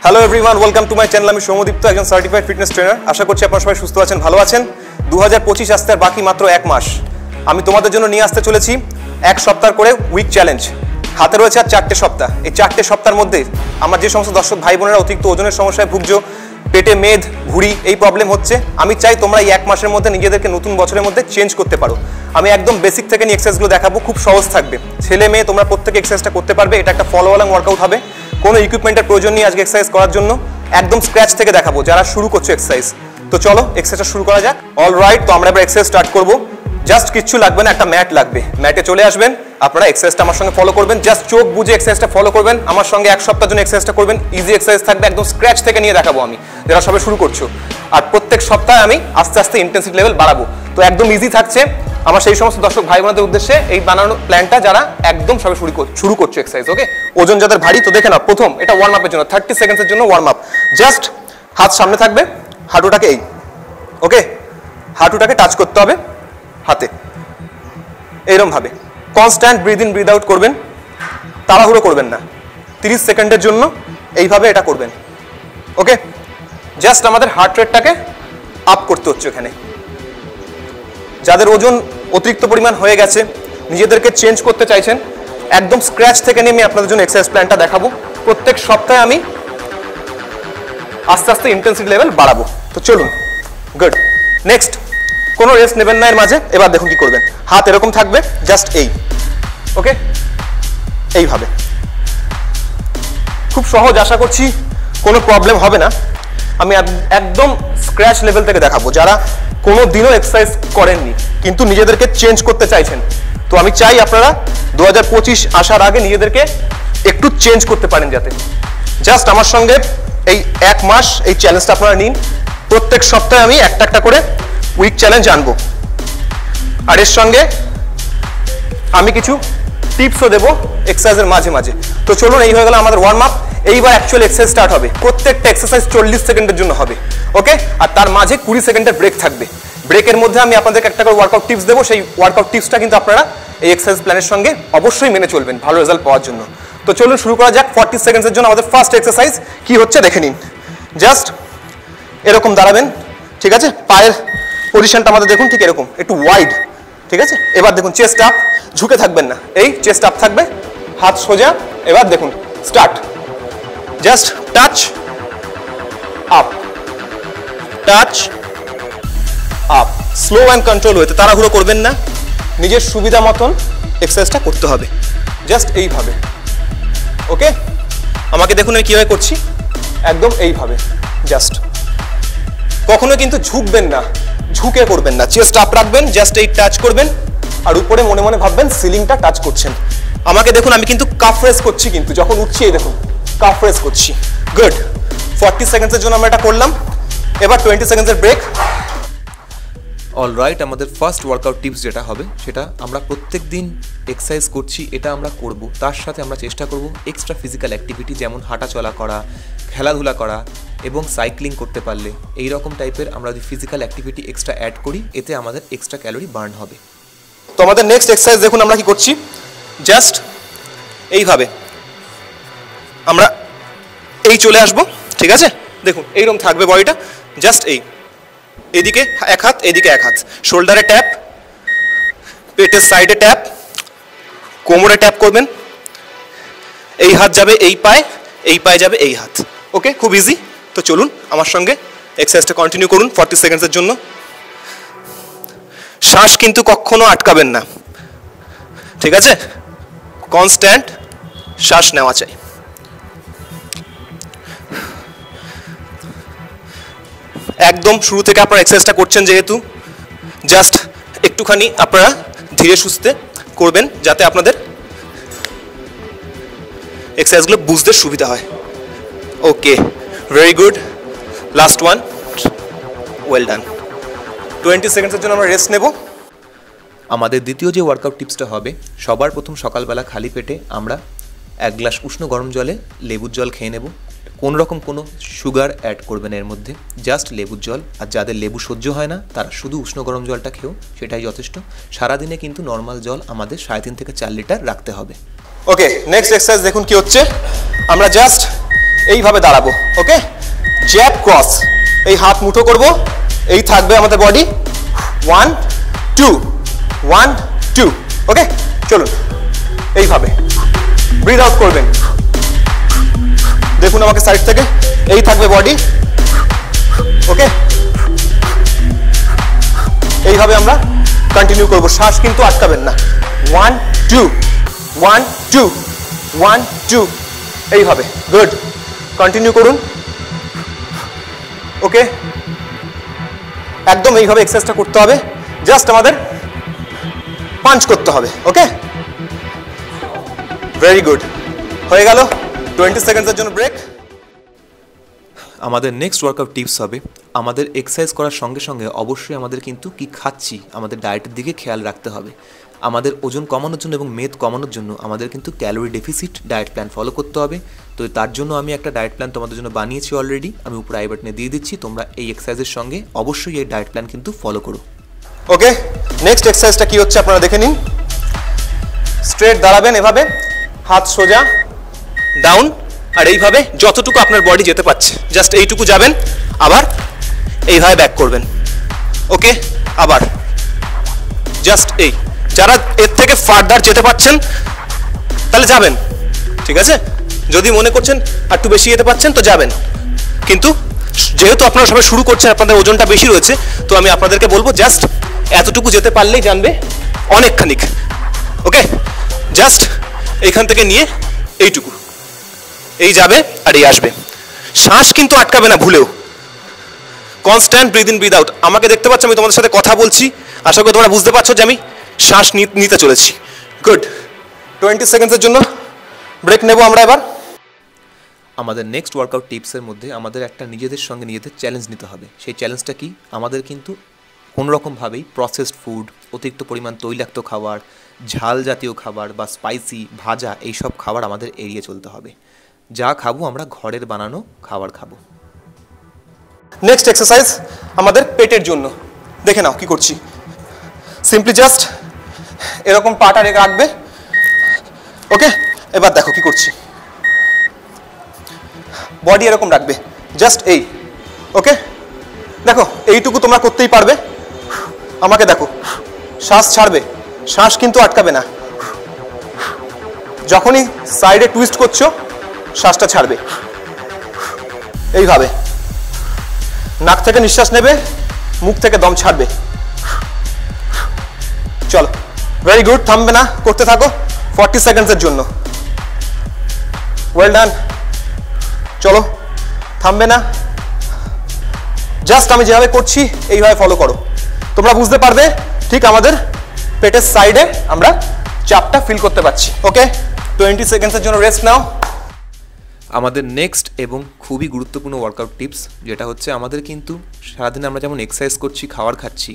Hello everyone, welcome to my channel. আমি সৌমদীপ্ত, একজন certified fitness trainer. আশা করছি আপনারা সবাই সুস্থ আছেন, ভালো আছেন। 2025 আসতে আর বাকি মাত্র 1 মাস। আমি তোমাদের জন্য নিয়ে আসতে চলেছি 1 সপ্তাহ করে উইক চ্যালেঞ্জ। হাতে রয়েছে আর 4টে সপ্তাহ। এই 4টে সপ্তাহের মধ্যে আমার যে সমস্ত দর্শক ভাই বোনেরা অতিরিক্ত ওজনের সমস্যায় ভুগছো, পেটে মেদ, ভুঁড়ি এই প্রবলেম হচ্ছে, আমি চাই তোমরা এই 1 মাসের মধ্যে নিজেদেরকে নতুন বছরের মধ্যে চেঞ্জ করতে পারো। আমি একদম বেসিক থেকে নিয়ে এক্সারসাইজগুলো দেখাবো, খুব সহজ থাকবে। ছেলে মেয়ে তোমরা প্রত্যেকে এক্সারসাইজটা করতে পারবে। এটা একটা ফলো অ্যালং ওয়ার্কআউট হবে, কোনো ইকুইপমেন্টের প্রয়োজন নেই আজকে এক্সারসাইজ করার জন্য। একদম স্ক্র্যাচ থেকে দেখাবো যারা শুরু করছো এক্সারসাইজ। তো চলো এক্সারসাইজটা শুরু করা যাক। অলরাইট, তো আমরা এবার এক্সারসাইজ স্টার্ট করবো। জাস্ট কিচ্ছু লাগবে না, একটা ম্যাট লাগবে। ম্যাটে চলে আসবেন, আপনারা এক্সারসাইজটা আমার সঙ্গে ফলো করবেন। জাস্ট চোখ বুঝে এক্সারসাইজটা ফলো করবেন। আমার সঙ্গে 1 সপ্তাহের জন্য এক্সারসাইজটা করবেন। ইজি এক্সারসাইজ থাকবে, একদম স্ক্র্যাচ থেকে নিয়ে দেখাবো আমি, যারা সবে শুরু করছো। আর প্রত্যেক সপ্তাহে আমি আস্তে আস্তে ইন্টেন্সিটি লেভেল বাড়াবো। তো একদম ইজি থাকছে আমার সেই সমস্ত দর্শক ভাই বোনদের উদ্দেশ্যে এই বানানো প্ল্যানটা, যারা একদম সবে শুরু করছো এক্সারসাইজ। ওকে, ওজন যাদের ভারী, তো দেখে নাও। প্রথম এটা ওয়ার্ম আপের জন্য, 30 সেকেন্ডসের জন্য ওয়ার্ম আপ। জাস্ট হাত সামনে থাকবে, হাঁটুটাকে এই, ওকে, হাঁটুটাকে টাচ করতে হবে হাতে, এইরকম ভাবে constant breath in breath out করবেন। তাড়াহুড়ো করবেন না, 30 সেকেন্ডের জন্য এইভাবে এটা করবেন। ওকে, জাস্ট আমাদের হার্ট রেটটাকে আপ করতে হচ্ছে এখানে। যাদের ওজন অতিরিক্ত পরিমাণ হয়ে গেছে, নিজেদেরকে চেঞ্জ করতে চাইছেন, একদম স্ক্র্যাচ থেকে নেমে আপনাদের জন্য এক্সারসাইজ প্ল্যানটা দেখাবো। প্রত্যেক সপ্তাহে আমি আস্তে আস্তে ইন্টেন্সিটি লেভেল বাড়াবো। তো চলুন, গুড। নেক্সট, কোনো রেস্ট নেবেন না এর মাঝে। এবার দেখুন কি করবেন। হাত এরকম থাকবে, জাস্ট এই, ওকে, এইভাবে। খুব সহজ, আশা করছি কোনো প্রবলেম হবে না। আমি একদম স্ক্র্যাচ লেভেল থেকে দেখাবো। যারা কোনো দিনও এক্সারসাইজ করেননি কিন্তু নিজেদেরকে চেঞ্জ করতে চাইছেন, তো আমি চাই আপনারা 2025 আসার আগে নিজেদেরকে একটু চেঞ্জ করতে পারেন যাতে। জাস্ট আমার সঙ্গে এই 1 মাস এই চ্যালেঞ্জটা আপনারা নিন। প্রত্যেক সপ্তাহে আমি একটা করে উইক চ্যালেঞ্জ আনবো, আর এর সঙ্গে আমি কিছু টিপসও দেবো এক্সারসাইজের মাঝে মাঝে। তো চলুন, এই হয়ে গেল আমাদের ওয়ার্ম আপ। এইবার অ্যাকচুয়াল এক্সারসাইজ স্টার্ট হবে। প্রত্যেকটা এক্সারসাইজ 40 সেকেন্ডের জন্য হবে, ওকে, আর তার মাঝে 20 সেকেন্ডের ব্রেক থাকবে। ব্রেকের মধ্যে আমি আপনাদেরকে একটা করে ওয়ার্কআউট টিপস দেবো। সেই ওয়ার্কআউট টিপসটা কিন্তু আপনারা এই এক্সারসাইজ প্ল্যানের সঙ্গে অবশ্যই মেনে চলবেন ভালো রেজাল্ট পাওয়ার জন্য। তো চলুন শুরু করা যাক। 40 সেকেন্ডের জন্য আমাদের ফার্স্ট এক্সারসাইজ কি হচ্ছে দেখে নিন। জাস্ট এরকম দাঁড়াবেন, ঠিক আছে? পায়ের পজিশনটা আমাদের দেখুন ঠিক এরকম, একটু ওয়াইড, ঠিক আছে? এবার দেখুন চেস্ট আপ, ঝুঁকে থাকবেন না, এই চেস্ট আপ থাকবে, হাত সোজা। এবার দেখুন start. Just touch up, touch up, slow and control ওয়েতে। তাড়াহুড়ো করবেন না, নিজের সুবিধা মতন এক্সারসাইজটা করতে হবে, জাস্ট এইভাবে। ওকে, আমাকে দেখুন আমি কীভাবে করছি, একদম এইভাবে। জাস্ট কখনো কিন্তু ঝুঁকবেন না, ঝুঁকে করবেন না, চেস্ট আপ রাখবেন, জাস্ট এই টাচ করবেন, আর উপরে মনে মনে ভাববেন সিলিংটা টাচ করছেন। আমাকে দেখুন আমি কিন্তু কাফ রেজ করছি, কিন্তু যখন উঠছি এই দেখুন কাফ রেজ করছি। গুড। 40 সেকেন্ডসের জন্য আমরা এটা করলাম। এবার 20 সেকেন্ডসের ব্রেক। অলরাইট, আমাদের ফার্স্ট ওয়ার্কআউট টিপস যেটা হবে সেটা আমরা প্রত্যেক দিন এক্সারসাইজ করছি, এটা আমরা করব। তার সাথে আমরা চেষ্টা করব এক্সট্রা ফিজিক্যাল অ্যাক্টিভিটি, যেমন হাঁটা চলা করা, খেলাধুলা করা এবং সাইক্লিং করতে পারলে এই রকম টাইপের আমরা যদি ফিজিক্যাল অ্যাক্টিভিটি এক্সট্রা অ্যাড করি, এতে আমাদের এক্সট্রা ক্যালোরি বার্ন হবে। তো আমাদের নেক্সট এক্সারসাইজ দেখুন আমরা কি করছি। জাস্ট এইভাবে আমরা এই চলে আসবো, ঠিক আছে? দেখুন এইরকম থাকবে বডিটা, জাস্ট এই, এদিকে 1 হাত, এদিকে 1 হাত, শোল্ডারে ট্যাপ, পেটের সাইডে ট্যাপ, কোমরে ট্যাপ করবেন। এই হাত যাবে এই পায়ে, এই পায়ে যাবে এই হাত। ওকে, খুব ইজি। তো চলুন আমার সঙ্গে এক্সারসাইজটা কন্টিনিউ করুন 40 সেকেন্ডসের জন্য। শ্বাস কিন্তু কখনো আটকাবেন না, ঠিক আছে? কনস্ট্যান্ট শ্বাস নেওয়া চাই। একদম শুরু থেকে আপনারা এক্সারসাইজটা করছেন যেহেতু, জাস্ট একটুখানি আপনারা ধীরে সুস্থে করবেন যাতে আপনাদের এক্সারসাইজগুলো বুঝতে সুবিধা হয়। Okay, very good. Last one, well done. 20 সেকেন্ডসের জন্য আমরা রেস্ট নেব। আমাদের দ্বিতীয় যে ওয়ার্কআউট টিপসটা হবে, সবার প্রথম সকালবেলা খালি পেটে আমরা 1 গ্লাস উষ্ণ গরম জলে লেবুর জল খেয়ে নেব। কোনো রকম কোনো সুগার অ্যাড করবেন এর মধ্যে, জাস্ট লেবুর জল। আর যাদের লেবু সহ্য হয় না তারা শুধু উষ্ণ গরম জলটা খেয়েও সেটাই যথেষ্ট। সারাদিনে কিন্তু নর্মাল জল আমাদের 3.5 থেকে 4 লিটার রাখতে হবে। ওকে, নেক্সট এক্সারসাইজ দেখুন কি হচ্ছে। আমরা জাস্ট এইভাবে দাঁড়াবো, ওকে? জ্যাব ক্রস, এই হাত মুঠো করব, এই থাকবে আমাদের বডি। 1 2 1 2, ওকে? চলুন এইভাবে ব্রিথ আউট করবেন, দেখুন আমাকে সাইড থেকে, এই থাকবে বডি, ওকে? এইভাবে আমরা কন্টিনিউ করব, শ্বাস কিন্তু আটকাবেন না। 1 2 1 2 1 2, এইভাবে। গুড, কন্টিনিউ করুন, ওকে? একদম এইভাবে এক্সারসাইজটা করতে হবে, জাস্ট আমাদের পাঞ্চ করতে হবে, ওকে? ভেরি গুড, হয়ে গেল। 20 সেকেন্ডসের জন্য ব্রেক। আমাদের নেক্সট ওয়ার্কআউট টিপস হবে, আমাদের এক্সারসাইজ করার সঙ্গে সঙ্গে অবশ্যই আমাদের কিন্তু কি খাচ্ছি, আমাদের ডায়েটের দিকে খেয়াল রাখতে হবে। আমাদের ওজন কমানোর জন্য এবং মেদ কমানোর জন্য আমাদের কিন্তু calorie deficit diet plan follow করতে হবে। তো তার জন্য আমি একটা ডায়েট প্ল্যান তোমাদের জন্য বানিয়েছি অলরেডি, আমি উপরে আই বাটনে দিয়ে দিচ্ছি। তোমরা এই এক্সারসাইজের সঙ্গে অবশ্যই এই ডায়েট প্ল্যান কিন্তু ফলো করো। ওকে, নেক্সট এক্সারসাইজটা কি হচ্ছে আপনারা দেখে নিন। স্ট্রেট দাঁড়াবেন, এভাবে হাত সোজা ডাউন, আর এইভাবে যতটুকু আপনার বডি যেতে পারছে জাস্ট এইটুকু যাবেন, আবার এইভাবে ব্যাক করবেন, ওকে? আবার জাস্ট এই, যারা এর থেকে ফার্দার যেতে পারছেন তাহলে যাবেন, ঠিক আছে? যদি মনে করছেন আর একটু বেশি যেতে পারছেন তো যাবেন, কিন্তু যেহেতু আপনারা সবাই শুরু করছেন, আপনাদের ওজনটা বেশি রয়েছে, তো আমি আপনাদেরকে বলবো জাস্ট এতটুকু যেতে পারলেই জানবে অনেকখানিক, ওকে? জাস্ট এইখান থেকে নিয়ে এইটুকু, এই যাবে আর এই আসবে, শ্বাস কিন্তু আটকাবে না ভুলেও। Constant breath in breath out. আমাকে দেখতে পাচ্ছ, আমি তোমাদের সাথে কথা বলছি, আশা করি তোমরা বুঝতে পারছো যে আমি শ্বাস নিতে চলেছি। গুড, 20 সেকেন্ডসের জন্য ব্রেক নেব আমরা এবার। আমাদের নেক্সট ওয়ার্কআউট টিপসের মধ্যে আমাদের একটা নিজেদের সঙ্গে নিজেদের চ্যালেঞ্জ নিতে হবে। সেই চ্যালেঞ্জটা কি, আমাদের কিন্তু কোনোরকমভাবেই প্রসেসড ফুড, অতিরিক্ত পরিমাণ তৈলাক্ত খাবার, ঝাল জাতীয় খাবার বা স্পাইসি ভাজা এইসব খাবার আমাদের এড়িয়ে চলতে হবে। যা খাবো আমরা ঘরের বানানো খাবার খাবো। নেক্সট এক্সারসাইজ আমাদের পেটের জন্য, দেখে নাও কি করছি। সিম্পলি জাস্ট এরকম পাটা রেখে রাখবে, ওকে? এবার দেখো কি করছি, বডি এরকম রাখবে, জাস্ট এই, ওকে? দেখো এইটুকু তোমরা করতেই পারবে। আমাকে দেখো, শ্বাস ছাড়বে, শ্বাস কিন্তু আটকাবে না। যখনই সাইডে টুইস্ট করছো শ্বাসটা ছাড়বে, এইভাবে নাক থেকে নিঃশ্বাস নেবে, মুখ থেকে দম ছাড়বে। চলো, ভেরি গুড, থামবে না, করতে থাকো 40 সেকেন্ডসের জন্য। ওয়েল ডান, চলো থামবে না, জাস্ট আমি যেভাবে করছি এইভাবে ফলো করো, তোমরা বুঝতে পারবে ঠিক আমাদের পেটের সাইডে আমরা চাপটা ফিল করতে পারছি, ওকে? 20 সেকেন্ডসের জন্য রেস্ট নাও। আমাদের নেক্সট এবং খুবই গুরুত্বপূর্ণ ওয়ার্কআউট টিপস যেটা হচ্ছে, আমাদের কিন্তু সারাদিনে আমরা যেমন এক্সারসাইজ করছি, খাবার খাচ্ছি,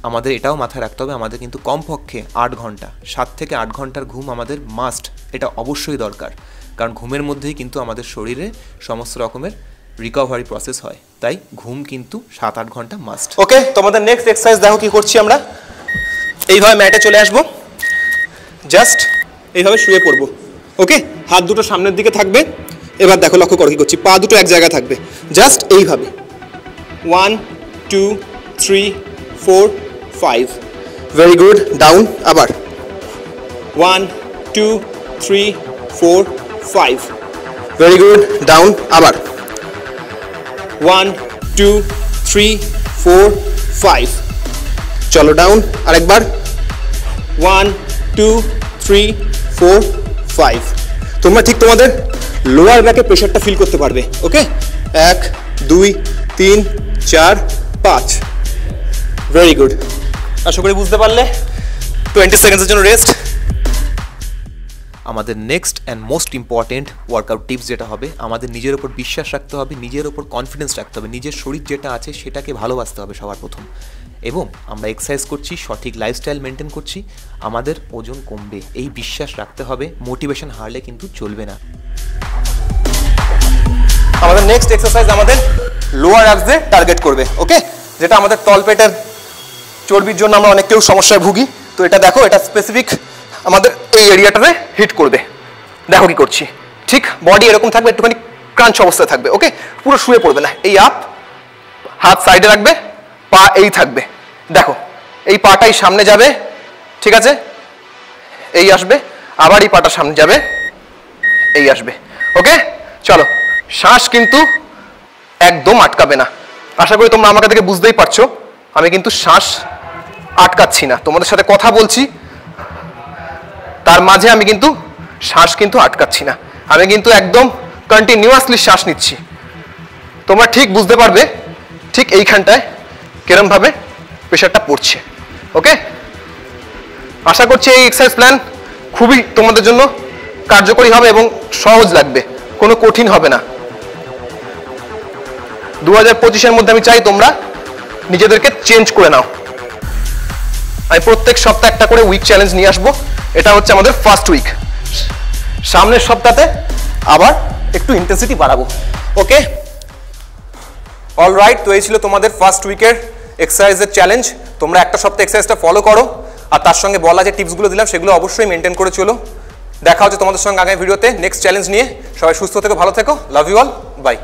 আমাদের এটাও মাথায় রাখতে হবে আমাদের কিন্তু কমপক্ষে 8 ঘন্টা, 7 থেকে 8 ঘন্টার ঘুম আমাদের মাস্ট, এটা অবশ্যই দরকার। কারণ ঘুমের মধ্যেই কিন্তু আমাদের শরীরে সমস্ত রকমের রিকভারি প্রসেস হয়, তাই ঘুম কিন্তু 7-8 ঘন্টা মাস্ট। ওকে, তোমাদের নেক্সট এক্সারসাইজ দেখো কি করছি আমরা। এইভাবে ম্যাটে চলে আসবো, জাস্ট এইভাবে শুয়ে পড়বো, ওকে? হাত দুটো সামনের দিকে থাকবে। এবার দেখো, লক্ষ্য করো কি করছি, পা দুটো এক জায়গায় থাকবে, জাস্ট এইভাবে 1 2 3 4 5, ভেরি গুড। ডাউন, আবার 1 2 3 4 5, ভেরি গুড। ডাউন, আবার 1 2 3 4 5, চলো ডাউন, আরেকবার 1 2 3 4 5। তোমরা ঠিক তোমাদের লোয়ার ব্যাকে প্রেশারটা ফিল করতে পারবে, ওকে? 1 2 3 4 5, ভেরি গুড। আশা করি বুঝতে পারলে। 20 সেকেন্ডসের জন্য রেস্ট। আমাদের next and most important workout tips যেটা হবে, আমাদের নিজের ওপর বিশ্বাস রাখতে হবে, নিজের ওপর কনফিডেন্স রাখতে হবে, নিজের শরীর যেটা আছে সেটাকে ভালোবাসতে হবে সবার প্রথম। এবং আমরা এক্সারসাইজ করছি, সঠিক লাইফস্টাইল মেনটেন করছি, আমাদের ওজন কমবে এই বিশ্বাস রাখতে হবে। মোটিভেশন হারলে কিন্তু চলবে না। আমাদের নেক্সট এক্সারসাইজ আমাদের লোয়ার অ্যাবসে টার্গেট করবে, ওকে? যেটা আমাদের তলপেটের চর্বির জন্য আমরা অনেক কেউ সমস্যায় ভুগি, তো এটা দেখো, এটা স্পেসিফিক আমাদের এই এরিয়াটাতে হিট করবে। দেখো কি করছি, ঠিক বডি এরকম থাকবে, একটুখানি ক্রাঞ্চ অবস্থায় থাকবে। ওকে, পুরো শুয়ে পড়বে না। এই আপ, হাত সাইডে রাখবে, পা এই থাকবে। দেখো এই পাটাই সামনে যাবে, ঠিক আছে, এই আসবে, আবার এই পাটা সামনে যাবে, এই আসবে। ওকে, চলো। শ্বাস কিন্তু একদম আটকাবে না। আশা করি তোমরা আমাকে থেকে বুঝতেই পারছো আমি কিন্তু শ্বাস আটকাচ্ছি না, তোমাদের সাথে কথা বলছি তার মাঝে আমি কিন্তু শ্বাস কিন্তু আটকাচ্ছি না, আমি কিন্তু একদম কন্টিনিউয়াসলি শ্বাস নিচ্ছি। তোমরা ঠিক বুঝতে পারবে ঠিক এইখানটায় কিরম ভাবে প্রেশারটা পড়ছে। ওকে, আশা করছি এই এক্সারসাইজ প্ল্যান খুবই তোমাদের জন্য কার্যকরী হবে এবং সহজ লাগবে, কোনো কঠিন হবে না। 2025-এর মধ্যে আমি চাই তোমরা নিজেদেরকে চেঞ্জ করে নাও। আমি প্রত্যেক সপ্তাহে একটা করে উইক চ্যালেঞ্জ নিয়ে আসবো। এটা হচ্ছে আমাদের ফার্স্ট উইক, সামনের সপ্তাহে আবার একটু ইন্টেন্সিটি বাড়াবো। ওকে, অলরাইট। তো এই ছিল তোমাদের ফার্স্ট উইকের এক্সারসাইজের চ্যালেঞ্জ। তোমরা একটা সপ্তাহে এক্সারসাইজটা ফলো করো, আর তার সঙ্গে বলা যে টিপসগুলো দিলাম সেগুলো অবশ্যই মেনটেন করে চলো। দেখা হচ্ছে তোমাদের সঙ্গে আগামী ভিডিওতে নেক্সট চ্যালেঞ্জ নিয়ে। সবাই সুস্থ থেকো, ভালো থেকো, লাভ ইউ অল, বাই।